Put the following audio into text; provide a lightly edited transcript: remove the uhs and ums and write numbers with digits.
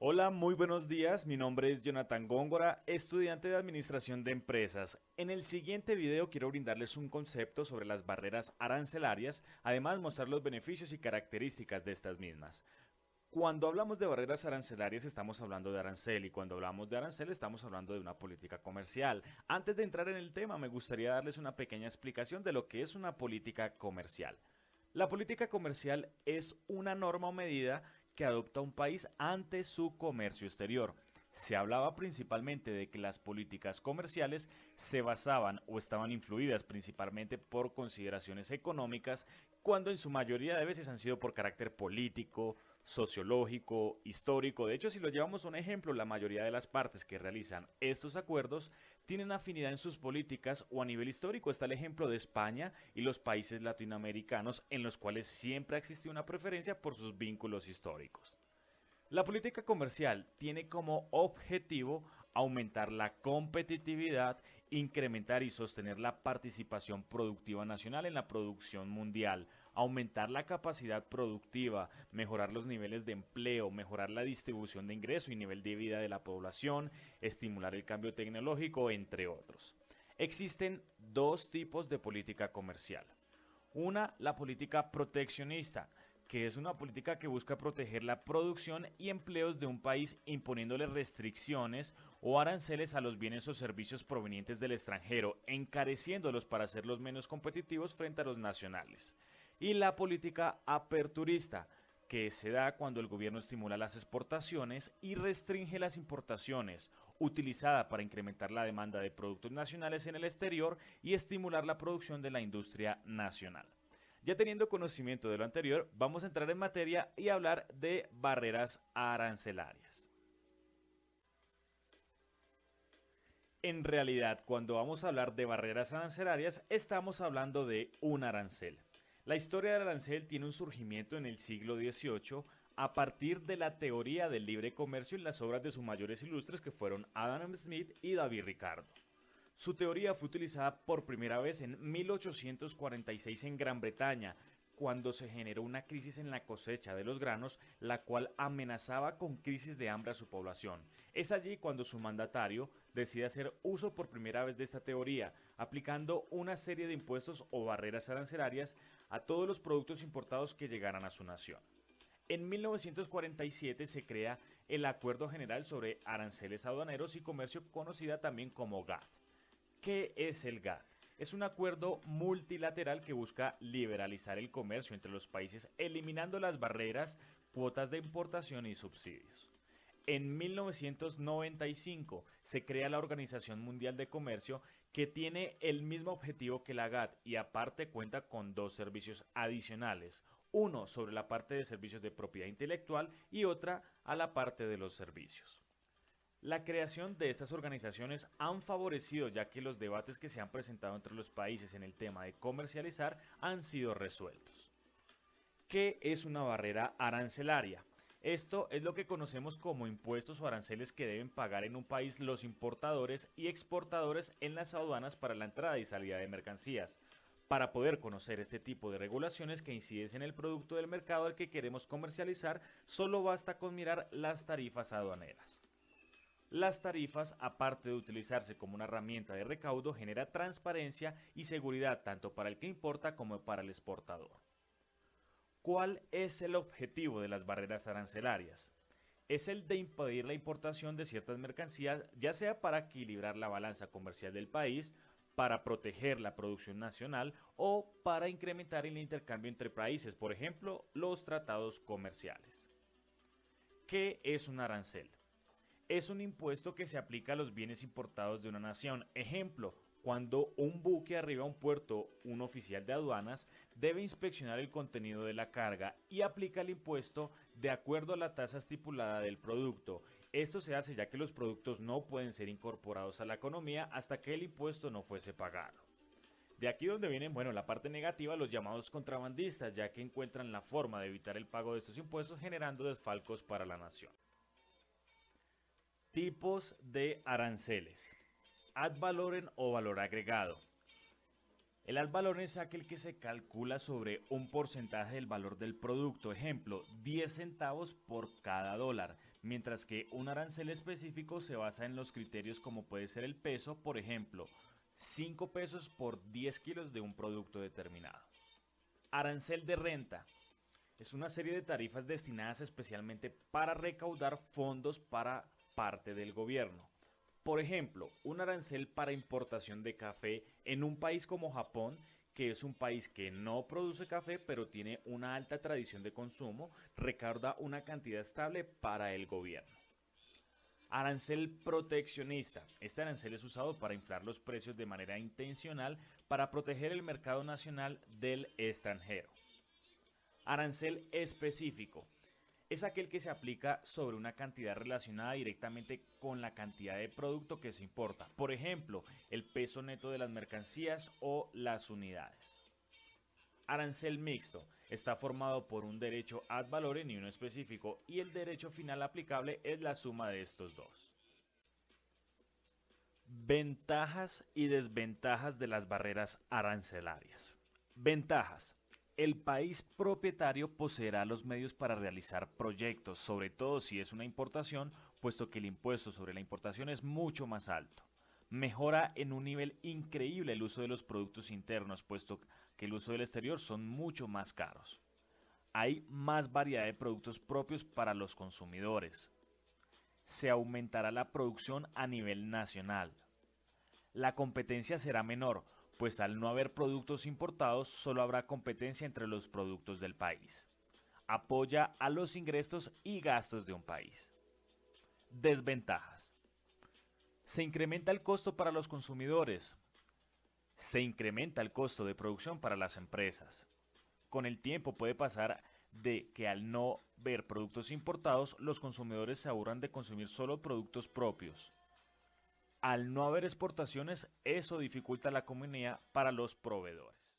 Hola, muy buenos días. Mi nombre es Jonathan Góngora, estudiante de Administración de Empresas. En el siguiente video quiero brindarles un concepto sobre las barreras arancelarias, además mostrar los beneficios y características de estas mismas. Cuando hablamos de barreras arancelarias estamos hablando de arancel y cuando hablamos de arancel estamos hablando de una política comercial. Antes de entrar en el tema me gustaría darles una pequeña explicación de lo que es una política comercial. La política comercial es una norma o medida que adopta un país ante su comercio exterior. Se hablaba principalmente de que las políticas comerciales se basaban o estaban influidas principalmente por consideraciones económicas, cuando en su mayoría de veces han sido por carácter político, sociológico, histórico. De hecho, si lo llevamos a un ejemplo, la mayoría de las partes que realizan estos acuerdos tienen afinidad en sus políticas o a nivel histórico. Está el ejemplo de España y los países latinoamericanos en los cuales siempre ha existido una preferencia por sus vínculos históricos. La política comercial tiene como objetivo aumentar la competitividad, incrementar y sostener la participación productiva nacional en la producción mundial, aumentar la capacidad productiva, mejorar los niveles de empleo, mejorar la distribución de ingreso y nivel de vida de la población, estimular el cambio tecnológico, entre otros. Existen dos tipos de política comercial. Una, la política proteccionista, que es una política que busca proteger la producción y empleos de un país imponiéndole restricciones o aranceles a los bienes o servicios provenientes del extranjero, encareciéndolos para hacerlos menos competitivos frente a los nacionales. Y la política aperturista, que se da cuando el gobierno estimula las exportaciones y restringe las importaciones, utilizada para incrementar la demanda de productos nacionales en el exterior y estimular la producción de la industria nacional. Ya teniendo conocimiento de lo anterior, vamos a entrar en materia y hablar de barreras arancelarias. En realidad, cuando vamos a hablar de barreras arancelarias, estamos hablando de un arancel. La historia del arancel tiene un surgimiento en el siglo XVIII a partir de la teoría del libre comercio en las obras de sus mayores ilustres que fueron Adam Smith y David Ricardo. Su teoría fue utilizada por primera vez en 1846 en Gran Bretaña, cuando se generó una crisis en la cosecha de los granos, la cual amenazaba con crisis de hambre a su población. Es allí cuando su mandatario decide hacer uso por primera vez de esta teoría, aplicando una serie de impuestos o barreras arancelarias a todos los productos importados que llegaran a su nación. En 1947 se crea el Acuerdo General sobre Aranceles Aduaneros y Comercio, conocida también como GATT. ¿Qué es el GATT? Es un acuerdo multilateral que busca liberalizar el comercio entre los países, eliminando las barreras, cuotas de importación y subsidios. En 1995 se crea la Organización Mundial de Comercio, que tiene el mismo objetivo que la GATT y aparte cuenta con dos servicios adicionales, uno sobre la parte de servicios de propiedad intelectual y otra a la parte de los servicios. La creación de estas organizaciones han favorecido, ya que los debates que se han presentado entre los países en el tema de comercializar han sido resueltos. ¿Qué es una barrera arancelaria? Esto es lo que conocemos como impuestos o aranceles que deben pagar en un país los importadores y exportadores en las aduanas para la entrada y salida de mercancías. Para poder conocer este tipo de regulaciones que inciden en el producto del mercado al que queremos comercializar, solo basta con mirar las tarifas aduaneras. Las tarifas, aparte de utilizarse como una herramienta de recaudo, genera transparencia y seguridad tanto para el que importa como para el exportador. ¿Cuál es el objetivo de las barreras arancelarias? Es el de impedir la importación de ciertas mercancías, ya sea para equilibrar la balanza comercial del país, para proteger la producción nacional o para incrementar el intercambio entre países, por ejemplo, los tratados comerciales. ¿Qué es un arancel? Es un impuesto que se aplica a los bienes importados de una nación. Ejemplo, cuando un buque arriba a un puerto, un oficial de aduanas debe inspeccionar el contenido de la carga y aplica el impuesto de acuerdo a la tasa estipulada del producto. Esto se hace ya que los productos no pueden ser incorporados a la economía hasta que el impuesto no fuese pagado. De aquí donde vienen, bueno, la parte negativa, los llamados contrabandistas, ya que encuentran la forma de evitar el pago de estos impuestos generando desfalcos para la nación. Tipos de aranceles. Ad valorem o valor agregado. El ad valorem es aquel que se calcula sobre un porcentaje del valor del producto. Ejemplo, 10 centavos por cada dólar. mientras que un arancel específico se basa en los criterios como puede ser el peso, por ejemplo, 5 pesos por 10 kilos de un producto determinado. Arancel de renta. Es una serie de tarifas destinadas especialmente para recaudar fondos para parte del gobierno. Por ejemplo, un arancel para importación de café en un país como Japón, que es un país que no produce café pero tiene una alta tradición de consumo, recauda una cantidad estable para el gobierno. Arancel proteccionista. Este arancel es usado para inflar los precios de manera intencional para proteger el mercado nacional del extranjero. Arancel específico. Es aquel que se aplica sobre una cantidad relacionada directamente con la cantidad de producto que se importa. Por ejemplo, el peso neto de las mercancías o las unidades. Arancel mixto. Está formado por un derecho ad valorem y uno específico, y el derecho final aplicable es la suma de estos dos. Ventajas y desventajas de las barreras arancelarias. Ventajas. El país propietario poseerá los medios para realizar proyectos, sobre todo si es una importación, puesto que el impuesto sobre la importación es mucho más alto. Mejora en un nivel increíble el uso de los productos internos, puesto que el uso del exterior son mucho más caros. Hay más variedad de productos propios para los consumidores. Se aumentará la producción a nivel nacional. La competencia será menor, pues al no haber productos importados, solo habrá competencia entre los productos del país. Apoya a los ingresos y gastos de un país. Desventajas. Se incrementa el costo para los consumidores. Se incrementa el costo de producción para las empresas. Con el tiempo puede pasar de que al no ver productos importados, los consumidores se aburran de consumir solo productos propios. Al no haber exportaciones, eso dificulta la economía para los proveedores.